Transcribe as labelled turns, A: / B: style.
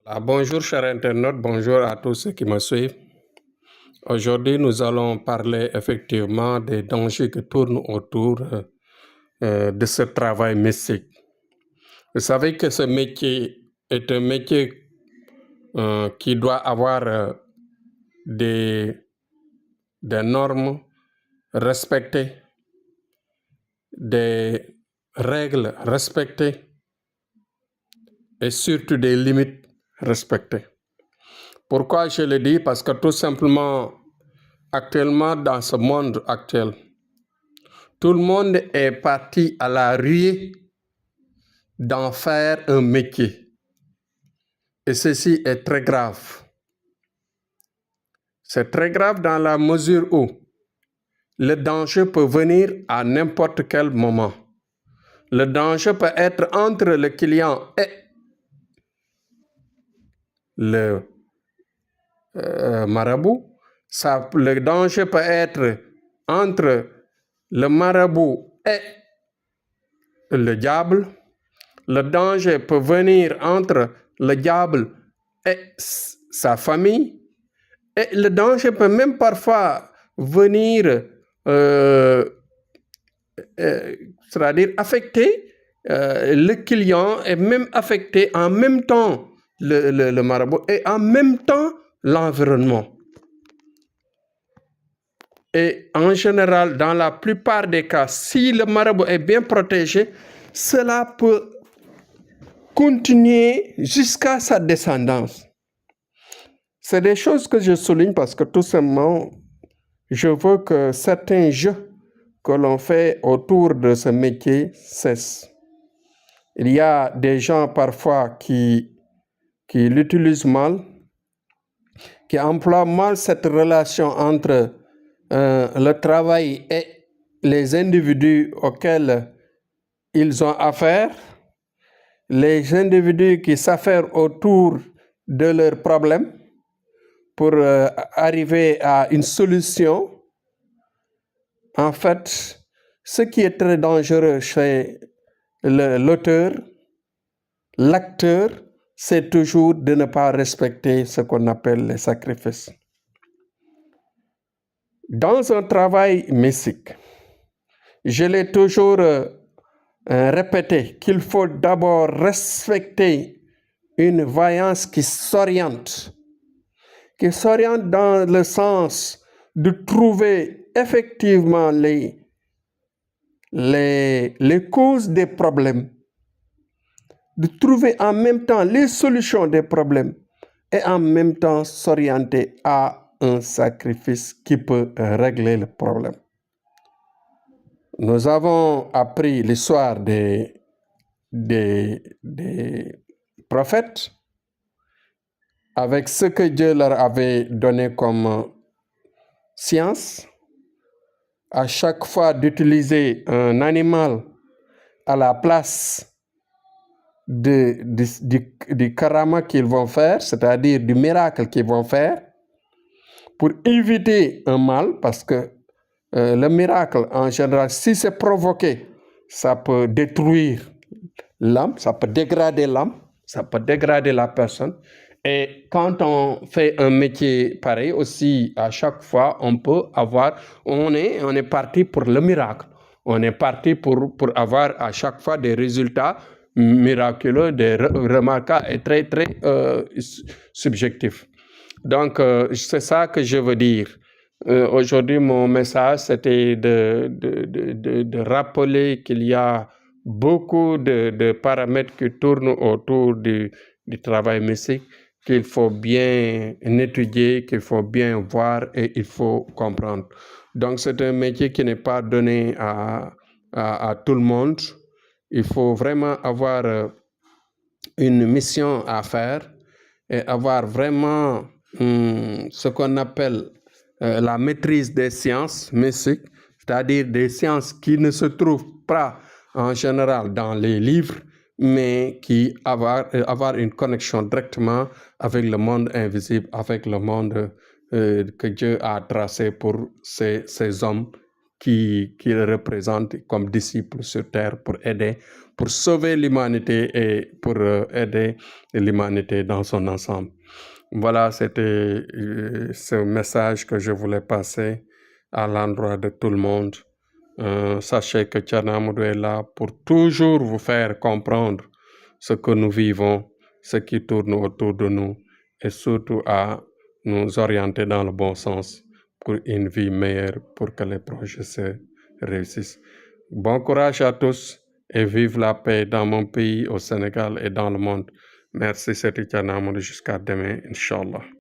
A: Bonjour chers internautes, bonjour à tous ceux qui me suivent. Aujourd'hui, nous allons parler effectivement des dangers qui tournent autour de ce travail mystique. Vous savez que ce métier est un métier qui doit avoir des normes respectées, des règles respectées et surtout des limites respectées. Pourquoi je le dis? Parce que tout simplement, actuellement, dans ce monde actuel, tout le monde est parti à la ruée d'en faire un métier. Et ceci est très grave. C'est très grave dans la mesure où le danger peut venir à n'importe quel moment. Le danger peut être entre le client et le marabout. Le danger peut être entre le marabout et le diable. Le danger peut venir entre le diable et sa famille. Et le danger peut même parfois venir, c'est-à-dire affecter le client et même affecter en même temps le marabout et en même temps l'environnement. Et en général, dans la plupart des cas, si le marabout est bien protégé, cela peut continuer jusqu'à sa descendance. C'est des choses que je souligne parce que tout simplement, je veux que certains jeux que l'on fait autour de ce métier cessent. Il y a des gens parfois qui l'utilisent mal, qui emploient mal cette relation entre le travail et les individus auxquels ils ont affaire, les individus qui s'affairent autour de leurs problèmes pour arriver à une solution. En fait, ce qui est très dangereux chez l'auteur, l'acteur, c'est toujours de ne pas respecter ce qu'on appelle les sacrifices. Dans un travail mystique, je l'ai toujours répété qu'il faut d'abord respecter une voyance qui s'oriente dans le sens de trouver effectivement les causes des problèmes, de trouver en même temps les solutions des problèmes et en même temps s'orienter à un sacrifice qui peut régler le problème. Nous avons appris l'histoire des prophètes avec ce que Dieu leur avait donné comme science, à chaque fois d'utiliser un animal à la place du karama qu'ils vont faire, c'est-à-dire du miracle qu'ils vont faire, pour éviter un mal, parce que le miracle, en général, si c'est provoqué, ça peut détruire l'âme, ça peut dégrader l'âme, ça peut dégrader la personne. Et quand on fait un métier pareil aussi, à chaque fois, on est parti pour le miracle. On est parti pour avoir à chaque fois des résultats miraculeux, des remarquables et très, très subjectifs. Donc, c'est ça que je veux dire. Aujourd'hui, mon message, c'était de rappeler qu'il y a beaucoup de paramètres qui tournent autour du travail mystique, qu'il faut bien étudier, qu'il faut bien voir et il faut comprendre. Donc, c'est un métier qui n'est pas donné à tout le monde. Il faut vraiment avoir une mission à faire et avoir vraiment ce qu'on appelle la maîtrise des sciences mystiques, c'est-à-dire des sciences qui ne se trouvent pas en général dans les livres, mais qui avoir une connexion directement avec le monde invisible, avec le monde que Dieu a tracé pour ces hommes qu'il représente comme disciple sur terre pour aider, pour sauver l'humanité et pour aider l'humanité dans son ensemble. Voilà, c'était ce message que je voulais passer à l'endroit de tout le monde. Sachez que Thierno Amadou est là pour toujours vous faire comprendre ce que nous vivons, ce qui tourne autour de nous, et surtout à nous orienter dans le bon sens pour une vie meilleure, pour que les projets se réussissent. Bon courage à tous et vive la paix dans mon pays, au Sénégal et dans le monde. Merci, c'était Thierno Amadou. Jusqu'à demain, Inch'Allah.